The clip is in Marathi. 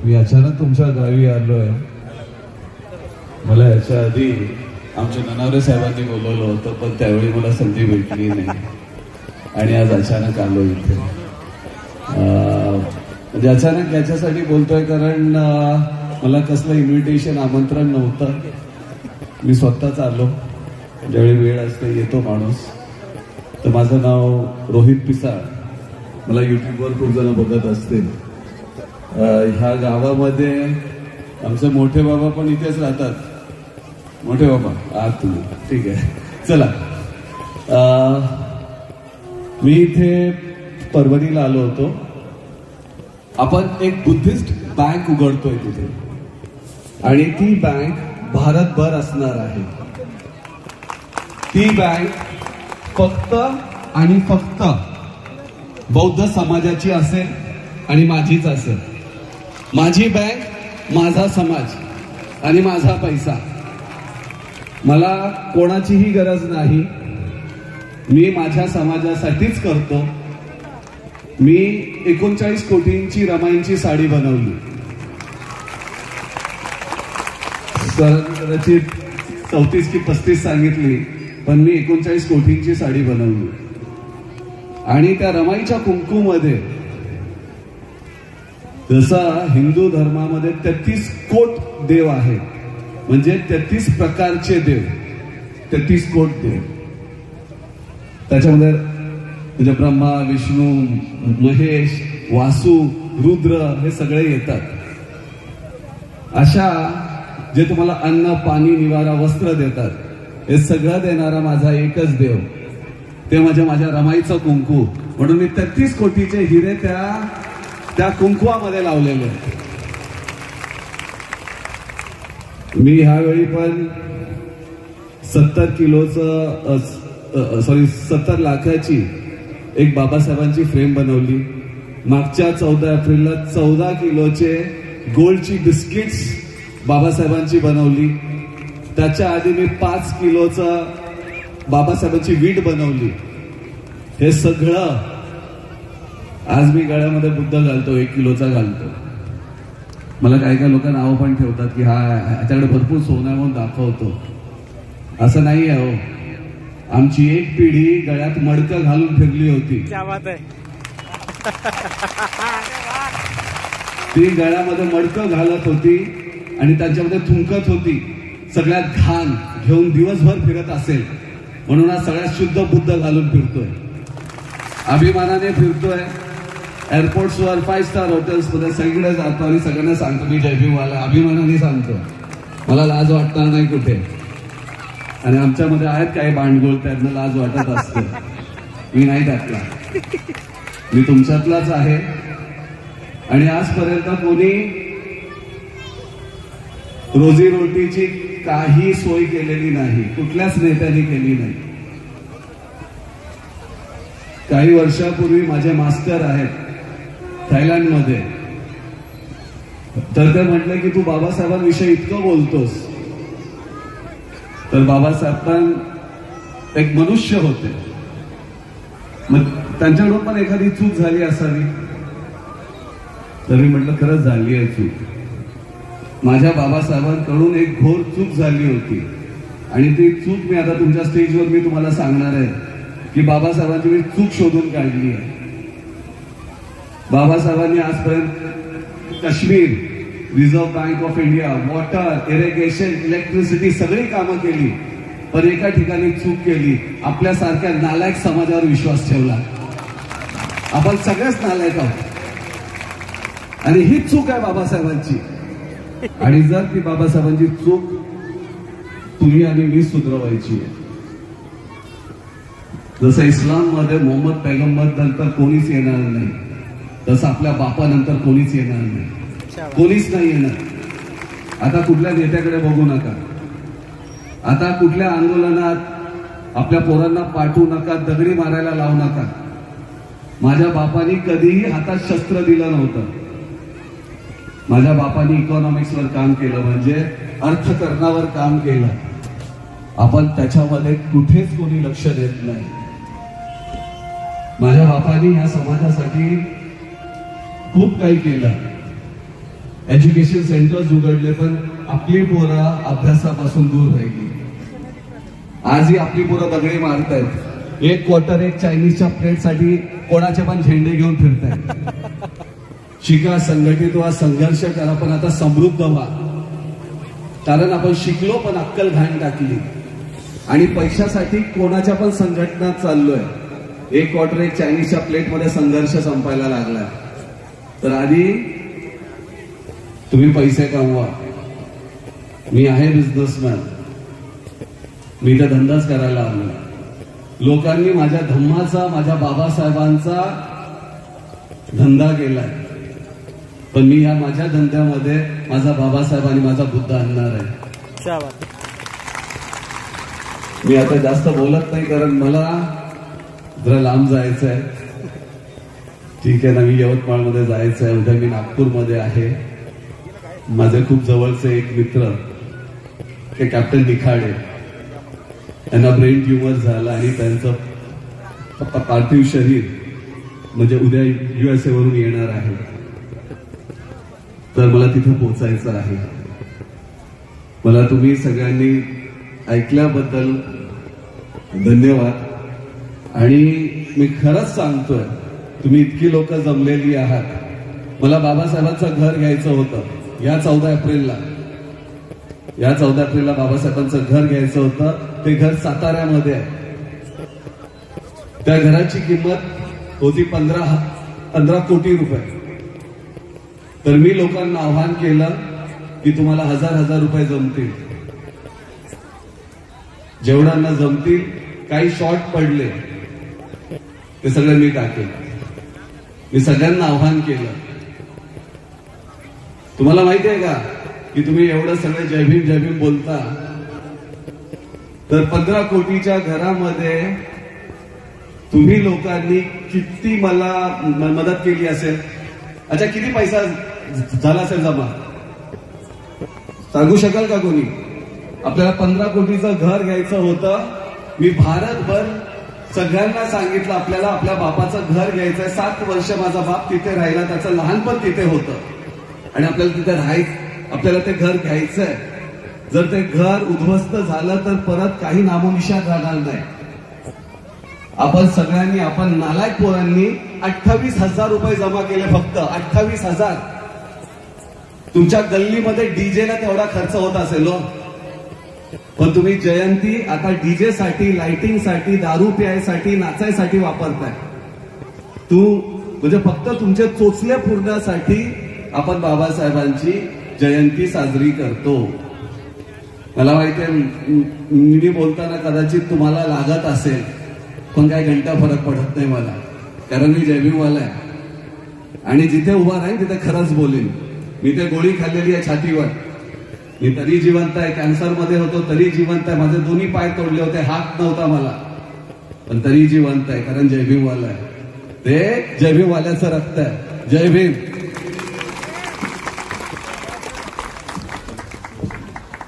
मी अचानक तुमच्या गावी आलोय. मला याच्या आधी आमच्या ननावरे साहेबांनी बोलवलं होतं, पण त्यावेळी मला संधी भेटली नाही आणि आज अचानक आलो इथे. म्हणजे अचानक याच्यासाठी बोलतोय कारण मला कसलं इन्व्हिटेशन आमंत्रण नव्हतं. मी स्वतःच आलो. ज्यावेळी वेळ असते येतो माणूस. तर माझं नाव रोहित पिसाळ. मला युट्यूबवर खूप जण बघत असतील. ह्या गावामध्ये आमचे मोठे बाबा पण इथेच राहतात. मोठे बाबा आहात तुम्ही? ठीक आहे, चला. मी इथे परभणीला आलो होतो. आपण एक बुद्धिस्ट बँक उघडतोय तिथे आणि ती बँक भारतभर असणार आहे. ती बँक फक्त आणि फक्त बौद्ध समाजाची असेल आणि माझीच असेल. माझी बँक, माझा समाज आणि माझा पैसा. मला कोणाचीही गरज नाही. मी माझ्या समाजासाठीच करतो. मी 39 कोटींची रमाईंची साडी बनवली. कदाचित 34 की 35 सांगितली, पण मी 39 कोटींची साडी बनवली. आणि त्या रमाईच्या कुंकूमध्ये जसा हिंदू धर्मामध्ये 33 कोट देव आहेत, म्हणजे 33 प्रकारचे देव, 33 कोट देव. त्याच्यामध्ये म्हणजे ब्रह्मा, विष्णू, महेश, वासू, रुद्र हे सगळे येतात. अशा जे तुम्हाला अन्न, पाणी, निवारा, वस्त्र देतात, हे सगळं देणारा माझा एकच देव, ते माझ्या रमाईचं कुंकू. म्हणून मी 33 कोटीचे हिरे त्या कुंकुवामध्ये लावलेले. मी ह्यावेळी पण 70 लाखाची एक बाबासाहेबांची फ्रेम बनवली. मागच्या 14 एप्रिलला 14 किलोचे गोल्डची बिस्किट्स बाबासाहेबांची बनवली. त्याच्या आधी मी 5 किलोचा बाबासाहेबांची वीट बनवली. हे सगळं आज मी गळ्यामध्ये बुद्ध घालतो, 1 किलोचा घालतो. मला काही लोक नावं पण ठेवतात की हा याच्याकडे भरपूर सोनं म्हणून दाखवतो. असं नाही आहे हो. आमची एक पिढी गळ्यात मडकं घालून फिरली होती. ती गळ्यामध्ये मडकं घालत होती आणि त्यांच्यामध्ये थुंकत होती. सगळ्यात घाण घेऊन दिवसभर फिरत असेल. म्हणून आज सगळ्यात शुद्ध बुद्ध घालून फिरतोय, अभिमानाने फिरतोय. एअरपोर्ट्सवर, 5 स्टार हॉटेल्समध्ये सगळीकडे जातो आणि सगळ्यांना सांगतो मी जय भीमवाला, अभिमानाने सांगतो. मला लाज वाटणार नाही कुठे. आणि आमच्यामध्ये आहेत काही बांडगोळ, त्यांना लाज वाटत असते. मी नाही त्यातला, मी तुमच्यातलाच आहे. आणि आजपर्यंत कोणी रोजीरोटीची काही सोय केलेली नाही, कुठल्याच नेत्याने केली नाही. काही वर्षापूर्वी माझे मास्टर आहेत थायलंडमध्ये, तर ते म्हटलं की तू बाबासाहेबांविषयी इतकं बोलतोस. तर बाबासाहेब पण एक मनुष्य होते. मग त्यांच्याकडून पण एखादी चूक झाली असावी. तर मी म्हटलं खरंच झाली आहे चूक. माझ्या बाबासाहेबांकडून एक घोर चूक झाली होती आणि ती चूक मी आता तुमच्या स्टेजवर मी तुम्हाला सांगणार आहे की बाबासाहेबांची मी चूक शोधून काढली आहे. बाबासाहेबांनी आजपर्यंत Kashmir, reserve bank of India, water, irrigation, electricity सगळी कामं केली. पण एका ठिकाणी चूक केली. आपल्यासारख्या नालायक समाजावर विश्वास ठेवला. आपण सगळेच नालायक आहोत आणि ही चूक आहे बाबासाहेबांची. आणि जर ती बाबासाहेबांची चूक तुम्ही आणि मी सुधरवायची आहे. जसं इस्लाममध्ये मोहम्मद पैगंबर नंतर कोणीच येणार नाही, तसं आपल्या बापानंतर कोणीच येणार नाही. कोणीच नाही येणार. आता कुठल्या नेत्याकडे बघू नका. आता कुठल्या आंदोलनात आपल्या पोरांना पाठवू नका, दगडी मारायला लावू नका. माझ्या बापानी कधीही हातात शस्त्र दिलं नव्हतं. माझ्या बापानी इकॉनॉमिक्सवर काम केलं, म्हणजे अर्थकारणावर काम केलं. आपण त्याच्यामध्ये कुठेच कोणी लक्ष देत नाही. माझ्या बापानी या समाजासाठी खूप काही केलं. एज्युकेशन सेंटर्स उघडले, पण आपली पोरं अभ्यासापासून दूर राहिली. आजही आपली पोरं दगडी मारतायत. एक क्वार्टर एक चायनीजच्या प्लेटसाठी कोणाचे पण झेंडे घेऊन फिरतायत. शिका, संघटित व्हा, संघर्ष करा, पण आता समृद्ध व्हा. कारण आपण शिकलो पण अक्कल घाण टाकली आणि पैशासाठी कोणाच्या पण संघटनात चाललोय. एक क्वार्टर एक चायनीजच्या प्लेटमध्ये संघर्ष संपायला लागला. तर आधी तुम्ही पैसे कमवा. मी आहे बिझनेसमॅन, मी तर धंदाच करायला आलो. लोकांनी माझ्या धम्माचा, माझ्या बाबासाहेबांचा धंदा केलाय, पण मी या माझ्या धंद्यामध्ये माझा बाबासाहेब आणि माझा बुद्ध आणणार आहे. मी आता जास्त बोलत नाही, कारण मला जरा लांब जायचं आहे. ठीक आहे ना, मी यवतमाळमध्ये जायचं आहे. उद्या मी नागपूरमध्ये आहे. माझे खूप जवळचे एक मित्र ते कॅप्टन निखाडे, त्यांना ब्रेन ट्युमर झाला आणि त्यांचं पार्थिव शरीर म्हणजे उद्या USA वरून येणार आहे. तर मला तिथे पोहोचायचं आहे. मला तुम्ही सगळ्यांनी ऐकल्याबद्दल धन्यवाद. आणि मी खरंच सांगतोय, तुम्ही इतकी लोक जमलेली आहात. मला बाबासाहेबांचं घर घ्यायचं होतं या 14 एप्रिलला. या 14 एप्रिलला बाबासाहेबांचं घर घ्यायचं होतं. ते घर साताऱ्यामध्ये आहे. त्या घराची किंमत होती 15 कोटी रुपये. तर मी लोकांना आव्हान केलं की तुम्हाला 1000 रुपये जमतील. जेवढ्यांना जमतील, काही शॉर्ट पडले ते सगळे मी टाकेल. मी सगळ्यांना आव्हान केलं. तुम्हाला माहिती आहे का की तुम्ही एवढं सगळे जय भीम जय भीम बोलता, तर 15 कोटीच्या घरामध्ये तुम्ही लोकांनी किती मला मदत केली असेल? अच्छा, किती पैसा झाला असेल जमा? सांगू शकाल का कोणी? आपल्याला 15 कोटीचं घर घ्यायचं होतं. मी भारतभर सगळ्यांना सांगितलं आपल्याला आपल्या बापाचं घर घ्यायचंय. 7 वर्ष माझा बाप तिथे राहिला, त्याचं लहानपण तिथे होतं आणि आपल्याला तिथे राहायचं, आपल्याला ते घर घ्यायचंय. जर ते घर उद्ध्वस्त झालं तर परत काही नामोनिशाण राहणार नाही. आपण सगळ्यांनी, आपण नालायक पोरांनी 28,000 रुपये जमा केले. फक्त 28,000. तुमच्या गल्लीमध्ये डीजेला तेवढा खर्च होत असेल, पण तुम्ही जयंती आता डीजे साठी, लाइटिंग साठी, दारू प्यायसाठी, नाचायसाठी वापरताय. म्हणजे फक्त तुमचे चोचले पुरण्यासाठी आपण बाबासाहेबांची जयंती साजरी करतो. मला माहिती आहे मी बोलताना कदाचित तुम्हाला लागत असेल, पण काय घंटा फरक पडत नाही मला, कारण मी जयभीमवाला आहे आणि जिथे उभा राहीन तिथे खरंच बोलेन. मी ते गोळी खाल्लेली आहे छातीवर, मी तरी जिवंत आहे. कॅन्सरमध्ये होतो तरी जिवंत आहे. माझे दोन्ही पाय तोडले होते, हात नव्हता मला, पण तरी जिवंत आहे, कारण जयभीमवाला आहे. ते जयभीमवाल्याचं रक्त आहे. जय भीम.